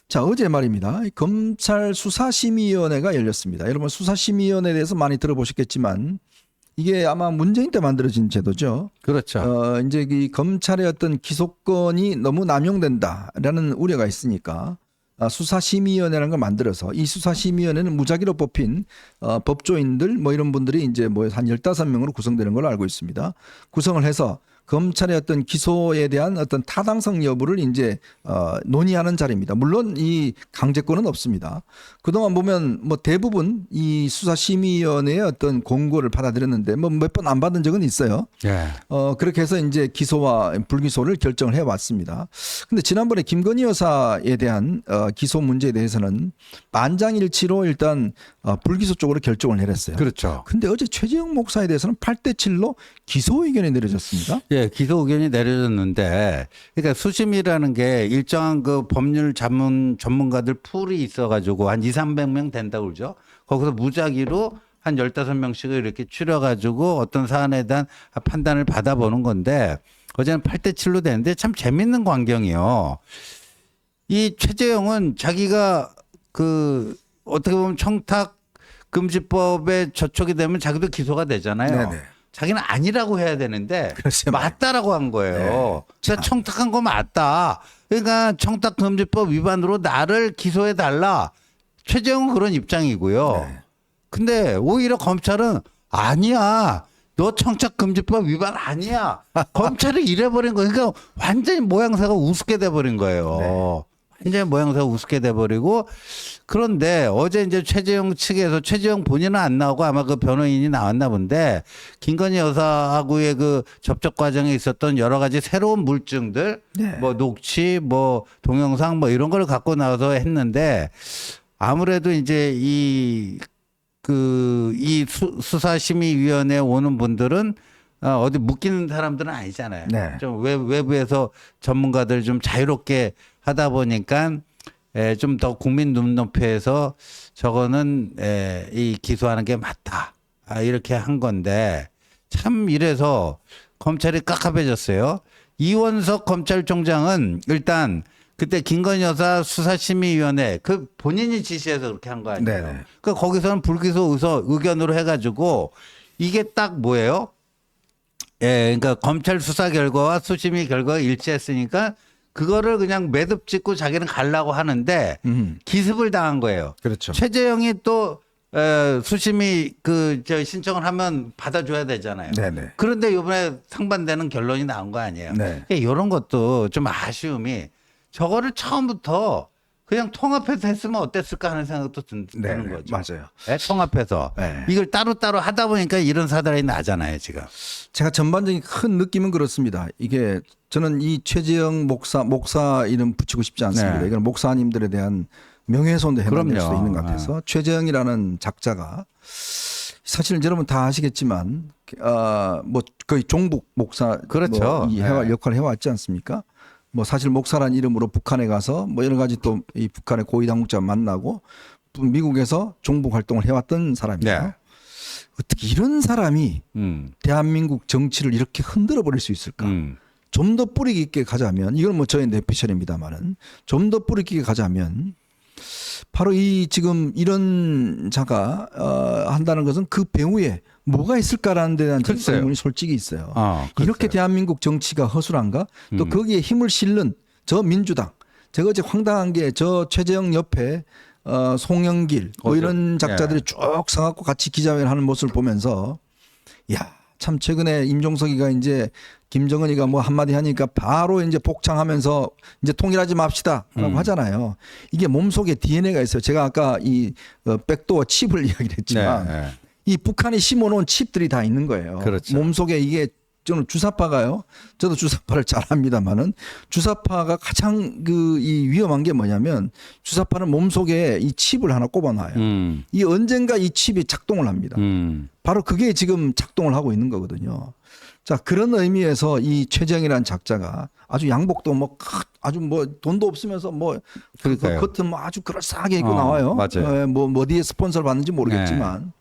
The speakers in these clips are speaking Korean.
자, 어제 말입니다. 검찰 수사심의위원회가 열렸습니다. 여러분 수사심의위원회에 대해서 많이 들어보셨겠지만 이게 아마 문재인 때 만들어진 제도죠. 그렇죠. 이제 이 검찰의 어떤 기소권이 너무 남용된다라는 우려가 있으니까 수사심의위원회라는 걸 만들어서 이 수사심의위원회는 무작위로 뽑힌 법조인들 뭐 이런 분들이 이제 뭐 한 15명으로 구성되는 걸로 알고 있습니다. 구성을 해서 검찰의 어떤 기소에 대한 어떤 타당성 여부를 이제 논의하는 자리입니다. 물론 이 강제권은 없습니다. 그동안 보면 뭐 대부분 이 수사심의위원회의 어떤 공고를 받아들였는데 뭐 몇 번 안 받은 적은 있어요. 예. 그렇게 해서 이제 기소와 불기소를 결정을 해왔습니다. 근데 지난번에 김건희 여사에 대한 기소 문제에 대해서는 만장일치로 일단 불기소 쪽으로 결정을 내렸어요. 그렇죠. 근데 어제 최재형 목사에 대해서는 8대7로 기소 의견이 내려졌습니다. 예, 기소 의견이 내려졌는데, 그러니까 수심이라는 게 일정한 그 법률 전문가들 풀이 있어가지고 한 200~300명 된다고 그러죠. 거기서 무작위로 한 15명씩을 이렇게 추려가지고 어떤 사안에 대한 판단을 받아보는 건데, 어제는 8대7로 되는데 참 재밌는 광경이요. 이 최재형은 자기가 그 어떻게 보면 청탁 금지법에 저촉이 되면 자기도 기소가 되잖아요. 네네. 자기는 아니라고 해야 되는데 그렇죠. 맞다라고 한 거예요. 제가 청탁한 거 맞다. 그러니까 청탁금지법 위반으로 나를 기소해 달라. 최재형은 그런 입장이고요. 네. 근데 오히려 검찰은 아니야. 너 청탁금지법 위반 아니야. 검찰이 이래버린 거예요. 그러니까 완전히 모양새가 우습게 돼버린 거예요. 네. 완전히 모양새가 우습게 돼버리고, 그런데 어제 이제 최재형 측에서, 최재형 본인은 안 나오고 아마 그 변호인이 나왔나 본데, 김건희 여사하고의 그 접촉 과정에 있었던 여러 가지 새로운 물증들, 네. 뭐 녹취, 뭐 동영상 뭐 이런 걸 갖고 나와서 했는데, 아무래도 이제 이 수사심의위원회에 오는 분들은 어디 묶이는 사람들은 아니잖아요. 네. 좀 외부에서 전문가들 좀 자유롭게 하다 보니까 좀 더 국민 눈높이에서 저거는 이 기소하는 게 맞다. 이렇게 한 건데, 참 이래서 검찰이 깝깝해졌어요. 이원석 검찰총장은 일단 그때 김건희 여사 수사심의위원회 그 본인이 지시해서 그렇게 한 거 아니에요. 네네. 그러니까 거기서는 불기소 의견으로 해가지고 이게 딱 뭐예요? 그러니까 검찰 수사 결과와 수심의 결과가 일치했으니까 그거를 그냥 매듭 짓고 자기는 가려고 하는데 기습을 당한 거예요. 그렇죠. 최재형이 또 수심이 저 신청을 하면 받아줘야 되잖아요. 네네. 그런데 이번에 상반되는 결론이 나온 거 아니에요. 네. 이런 것도 좀 아쉬움이, 저거를 처음부터 그냥 통합해서 했으면 어땠을까 하는 생각도 드는 네네. 거죠. 맞아요. 네, 통합해서 네. 이걸 따로따로 하다 보니까 이런 사달이 나잖아요, 지금. 제가 전반적인 큰 느낌은 그렇습니다. 이게 저는 이 최재형 목사 이름 붙이고 싶지 않습니다. 네. 이건 목사님들에 대한 명예훼손도 해당될 그럼요. 수도 있는 것 같아서 최재형이라는 작자가 사실 여러분 다 아시겠지만 뭐 거의 종북 목사 그렇죠. 뭐 이 네. 역할을 해왔지 않습니까? 뭐 사실 목사란 이름으로 북한에 가서 뭐 여러 가지 또 이 북한의 고위 당국자 만나고 미국에서 종북 활동을 해왔던 사람이에요. 네. 어떻게 이런 사람이 대한민국 정치를 이렇게 흔들어 버릴 수 있을까? 좀 더 뿌리 깊게 가자면, 이건 뭐 저의 뇌피셜입니다만은 좀 더 뿌리 깊게 가자면 바로 이 지금 이런 자가 한다는 것은 그 배후에 뭐가 있을까라는 데 대한 글쎄요. 의문이 솔직히 있어요. 글쎄요. 이렇게 대한민국 정치가 허술한가? 또 거기에 힘을 실는 저 민주당, 제가 어제 황당한 게 저 최재형 옆에 송영길 뭐 이런 작자들이 쭉 서갖고 같이 기자회견 하는 모습을 보면서, 야, 참 최근에 임종석이가 이제 김정은이가 뭐 한마디 하니까 바로 이제 복창하면서 이제 통일하지 맙시다라고 하잖아요. 이게 몸속에 DNA가 있어요. 제가 아까 이 백도어 칩을 이야기를 했지만 네. 이 북한이 심어놓은 칩들이 다 있는 거예요. 그렇죠. 몸속에 이게 저는 주사파가요. 저도 주사파를 잘 합니다만은 주사파가 가장 이 위험한 게 뭐냐면, 주사파는 몸속에 이 칩을 하나 꼽아놔요. 이 언젠가 이 칩이 작동을 합니다. 바로 그게 지금 작동을 하고 있는 거거든요. 자, 그런 의미에서 이 최재형이라는 작자가 아주 양복도 뭐 아주 뭐 돈도 없으면서 뭐 그러니까요. 겉은 뭐 아주 그럴싸하게 입고 나와요. 맞아요. 뭐 어디에 스폰서를 받는지 모르겠지만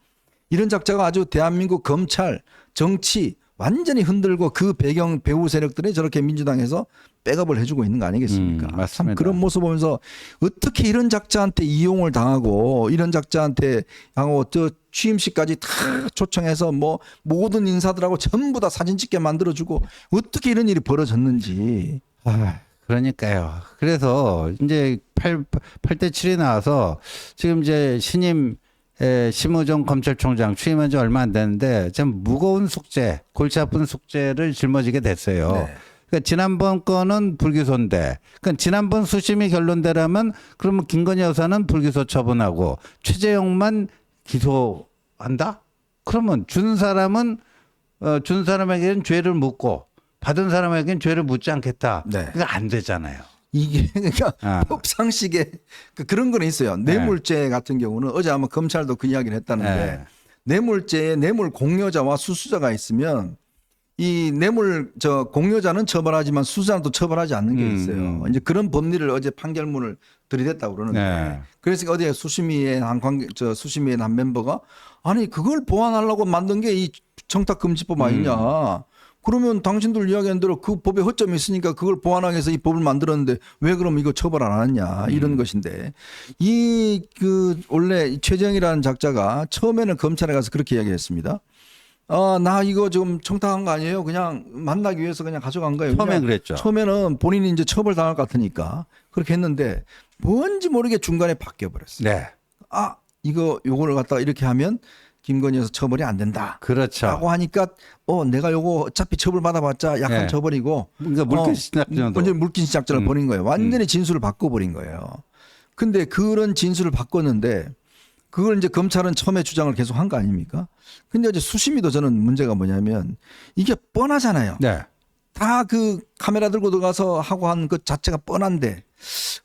이런 작자가 아주 대한민국 검찰, 정치, 완전히 흔들고 그 배경 배후 세력들이 저렇게 민주당에서 백업을 해주고 있는 거 아니겠습니까? 맞습니다. 참 그런 모습 보면서 어떻게 이런 작자한테 이용을 당하고 이런 작자한테 하고 저 취임식까지 다 초청해서 뭐 모든 인사들하고 전부 다 사진 찍게 만들어주고 어떻게 이런 일이 벌어졌는지. 그러니까요. 그래서 이제 8대 7이 나와서 지금 이제 신임 심우정 검찰총장 취임한 지 얼마 안 됐는데 참 무거운 숙제, 골치 아픈 숙제를 짊어지게 됐어요. 네. 그러니까 지난번 건은 불기소인데, 그러니까 지난번 수심이 결론대라면 그러면 김건희 여사는 불기소 처분하고 최재형만 기소한다? 그러면 준 사람에게는 죄를 묻고 받은 사람에게는 죄를 묻지 않겠다. 네. 그러니까 안 되잖아요. 이게 그러니까 아. 법상식에 그런 건 있어요. 뇌물죄 같은 경우는 어제 아마 검찰도 그 이야기를 했다는데 네. 뇌물죄에 뇌물 공여자와 수수자가 있으면 이 뇌물 공여자는 처벌하지만 수수자는 또 처벌하지 않는 게 있어요. 이제 그런 법리를 어제 판결문을 들이댔다고 그러는데 네. 그래서 어디에 수심위의 수심위의 한 멤버가 아니 그걸 보완하려고 만든 게 이 청탁금지법 아니냐. 그러면 당신들 이야기한 대로 그 법에 허점이 있으니까 그걸 보완하기 위해서 이 법을 만들었는데 왜 그럼 이거 처벌 안 하느냐 이런 것인데 원래 최재형이라는 작자가 처음에는 검찰에 가서 그렇게 이야기했습니다. 나 이거 지금 청탁한 거 아니에요. 그냥 만나기 위해서 그냥 가져간 거예요. 처음엔 그랬죠. 처음에는 본인이 이제 처벌 당할 것 같으니까 그렇게 했는데 뭔지 모르게 중간에 바뀌어 버렸어요. 네. 요거를 갖다가 이렇게 하면 김건희 여사 처벌이 안 된다. 그렇죠. 라고 하니까 내가 요거 어차피 처벌 받아봤자 약한 네. 처벌이고 그러니까 물기시작전도 완전 물기시작전을 벌인 거예요. 완전히 진술을 바꿔버린 거예요. 근데 그런 진술을 바꿨는데 그걸 이제 검찰은 처음에 주장을 계속 한 거 아닙니까? 근데 이제 수심위도 저는 문제가 뭐냐면 이게 뻔하잖아요. 네. 다 그 카메라 들고 들어가서 하고 한 것 자체가 뻔한데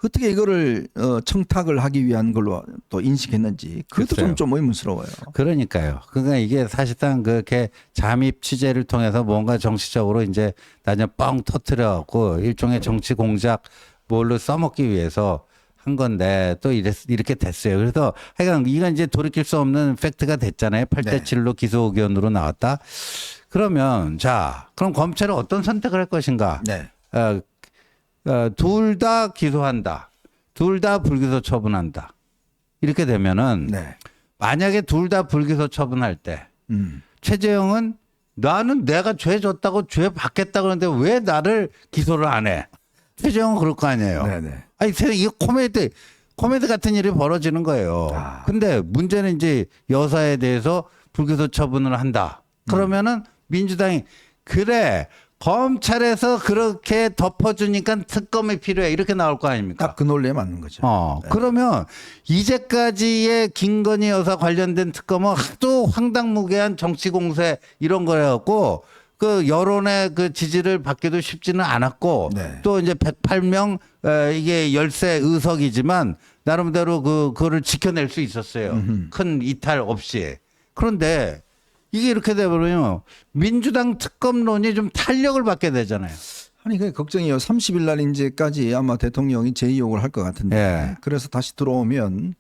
어떻게 이거를 청탁을 하기 위한 걸로 또 인식했는지 그것도 글쎄요. 좀 의문스러워요. 그러니까요. 그러니까 이게 사실상 그렇게 잠입 취재를 통해서 뭔가 정치적으로 이제 나중에 뻥 터트려갖고 일종의 정치 공작 뭘로 써먹기 위해서 한 건데 또 이렇게 됐어요. 그래서 하여간 이건 이제 돌이킬 수 없는 팩트가 됐잖아요. 8대 7로 기소 의견으로 나왔다. 그러면 그럼 검찰은 어떤 선택을 할 것인가? 네. 둘 다 기소한다. 둘 다 불기소 처분한다. 이렇게 되면은 네. 만약에 둘 다 불기소 처분할 때 최재형은 나는 내가 죄 졌다고 죄 받겠다 그러는데 왜 나를 기소를 안 해? 최재형은 그럴 거 아니에요. 네네. 아니 이게 코미디 같은 일이 벌어지는 거예요. 근데 문제는 이제 여사에 대해서 불기소 처분을 한다. 그러면은 민주당이 그래 검찰에서 그렇게 덮어주니까 특검이 필요해 이렇게 나올 거 아닙니까? 딱 그 논리에 맞는 거죠. 그러면 이제까지의 김건희 여사 관련된 특검은 하도 황당무계한 정치 공세 이런 거여갖고 그 여론의 그 지지를 받기도 쉽지는 않았고 네. 또 이제 108명 이게 열세 의석이지만 나름대로 그거를 지켜낼 수 있었어요. 큰 이탈 없이. 그런데 이게 이렇게 되버리면 민주당 특검론이 좀 탄력을 받게 되잖아요. 아니 그 걱정이요. 30일 날 이제까지 아마 대통령이 재의혹을 할 것 같은데 예. 그래서 다시 들어오면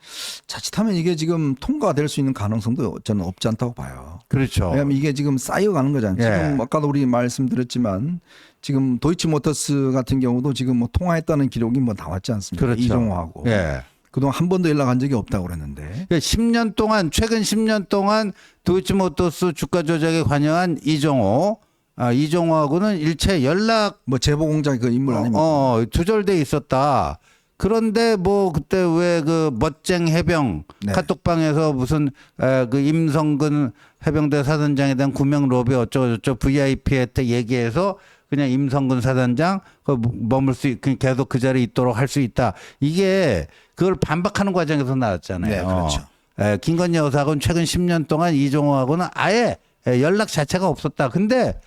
자칫하면 이게 지금 통과될 수 있는 가능성도 저는 없지 않다고 봐요. 그렇죠. 왜냐하면 이게 지금 쌓여가는 거잖아요. 예. 지금 아까도 우리 말씀드렸지만 지금 도이치모터스 같은 경우도 지금 뭐 통화했다는 기록이 뭐 나왔지 않습니까? 그렇죠. 이종호하고. 예. 그동안 한 번도 연락한 적이 없다고 그랬는데. 10년 동안 최근 10년 동안 도이치모터스 주가 조작에 관여한 이종호하고는 일체 연락 뭐 제보공작 그 인물 아닙니까? 두절돼 있었다. 그런데 뭐 그때 왜 그 멋쟁 해병 네. 카톡방에서 무슨 그 임성근 해병대 사단장에 대한 구명 로비 어쩌고저쩌고 VIP 혜택 얘기해서 그냥 임성근 사단장 머물 수 계속 그 자리에 있도록 할 수 있다. 이게 그걸 반박하는 과정에서 나왔잖아요. 네, 그렇죠. 김건희 여사하고는 최근 10년 동안 이종호하고는 아예 연락 자체가 없었다. 근데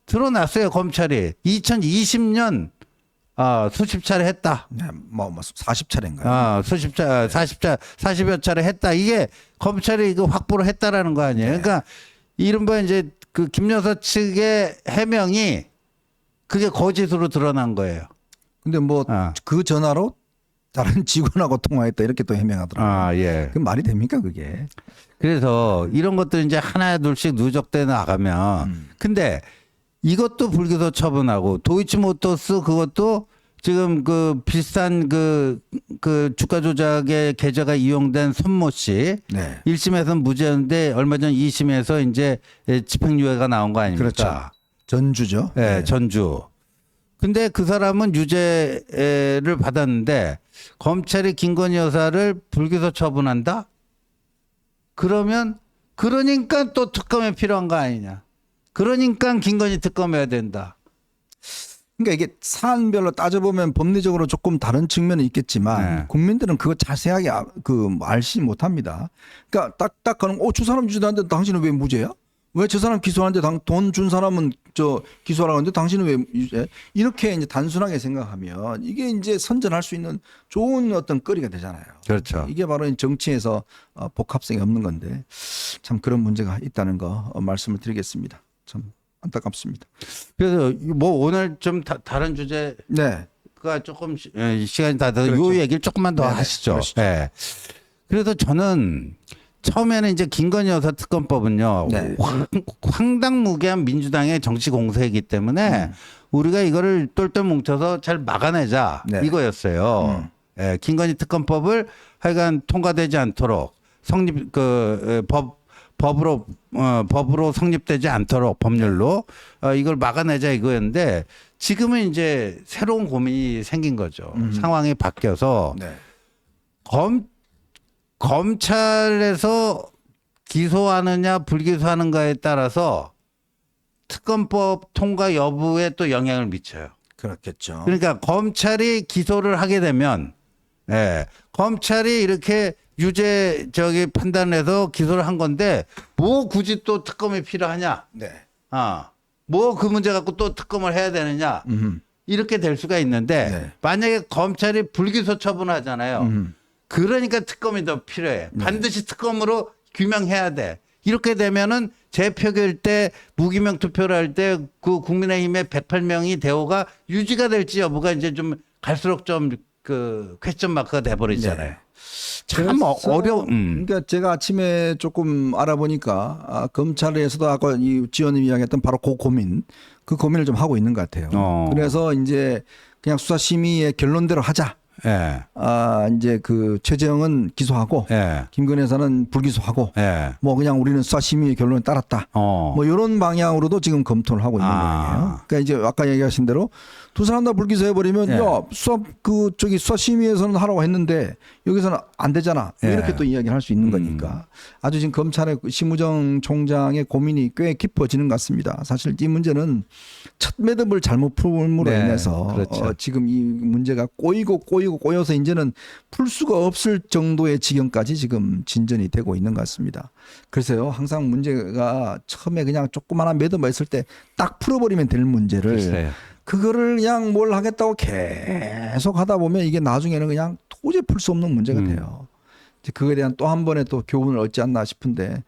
드러났어요, 검찰이. 2020년 수십 차례 했다. 네, 뭐 40차례인가요? 수십 차, 40여 차례 했다. 이게 검찰이 이거 확보를 했다라는 거 아니에요. 네. 그러니까 이른바 이제 그 김 여사 측의 해명이 그게 거짓으로 드러난 거예요. 근데 뭐 그 전화로 다른 직원하고 통화했다 이렇게 또 해명하더라고요. 예. 그 말이 됩니까 그게? 그래서 이런 것들 이제 하나 둘씩 누적돼 나가면 근데 이것도 불기소 처분하고 도이치모터스 그것도 지금 그 비슷한 그 주가 조작의 계좌가 이용된 손모 씨 네. 1심에서는 무죄였는데 얼마 전 2심에서 이제 집행유예가 나온 거 아닙니까? 그렇죠. 전주죠. 네, 전주. 근데 그 사람은 유죄를 받았는데 검찰이 김건희 여사를 불기소 처분한다? 그러면 그러니까 또 특검이 필요한 거 아니냐? 그러니까 김건희 특검해야 된다. 그러니까 이게 사안별로 따져보면 법리적으로 조금 다른 측면은 있겠지만 네. 국민들은 그거 자세하게 알지 못합니다. 그러니까 딱딱 가는 저 사람 유죄하는데 당신은 왜 무죄야? 왜 저 사람 기소하는데 돈 준 사람은 저 기소하라고 하는데 당신은 왜 유죄? 이렇게 이제 단순하게 생각하면 이게 이제 선전할 수 있는 좋은 어떤 거리가 되잖아요. 그렇죠. 이게 바로 정치에서 복합성이 없는 건데 참 그런 문제가 있다는 거 말씀을 드리겠습니다. 참 안타깝습니다. 그래서 뭐 오늘 좀 다른 주제가 네. 조금 시간이 다 돼서 그렇죠. 요 얘기를 조금만 더 네네, 하시죠. 그러시죠. 네. 그래서 저는 처음에는 이제 김건희 여사 특검법은요 네. 황당무계한 민주당의 정치 공세이기 때문에 우리가 이거를 똘똘 뭉쳐서 잘 막아내자 네. 이거였어요. 예, 김건희 특검법을 하여간 통과되지 않도록 성립 법으로 성립되지 않도록 법률로 이걸 막아내자 이거였는데 지금은 이제 새로운 고민이 생긴 거죠. 상황이 바뀌어서 네. 검찰에서 기소하느냐 불기소하는가에 따라서 특검법 통과 여부에 또 영향을 미쳐요. 그렇겠죠. 그러니까 검찰이 기소를 하게 되면 검찰이 이렇게 유죄 판단해서 기소를 한 건데 뭐 굳이 또 특검이 필요하냐? 네. 뭐 그 문제 갖고 또 특검을 해야 되느냐? 이렇게 될 수가 있는데 네. 만약에 검찰이 불기소 처분하잖아요. 그러니까 특검이 더 필요해. 반드시 특검으로 규명해야 돼. 이렇게 되면은 재표결 때 무기명 투표를 할 때 그 국민의힘의 108명이 대호가 유지가 될지 여부가 이제 좀 갈수록 좀 그 퀘스천 마크가 돼버리잖아요. 참 어려워. 그러니까 제가 아침에 조금 알아보니까 검찰에서도 아까 이 지원님이 이야기했던 바로 그 고민을 좀 하고 있는 것 같아요. 그래서 이제 그냥 수사심의의 결론대로 하자. 예. 이제 그 최재형은 기소하고 예. 김건희 여사는 불기소하고 예. 뭐 그냥 우리는 수사심의의 결론에 따랐다. 뭐 이런 방향으로도 지금 검토를 하고 있는 거예요. 그러니까 이제 아까 얘기하신 대로 두 사람 다 불기소해 버리면 예. 야 수사심의에서는 하라고 했는데 여기서는 안 되잖아. 뭐 예. 이렇게 또 이야기를 할 수 있는 거니까 아주 지금 검찰의 심우정 총장의 고민이 꽤 깊어지는 것 같습니다. 사실 이 문제는 첫 매듭을 잘못 풀므로 네, 인해서 그렇죠. 지금 이 문제가 꼬여서 이제는 풀 수가 없을 정도의 지경까지 지금 진전이 되고 있는 것 같습니다. 그래서요 항상 문제가 처음에 그냥 조그마한 매듭만 있을 때 딱 풀어버리면 될 문제를 글쎄요. 그거를 그냥 뭘 하겠다고 계속 하다 보면 이게 나중에는 그냥 도저히 풀 수 없는 문제가 돼요. 이제 그거에 대한 또 한 번의 또 교훈을 얻지 않나 싶은데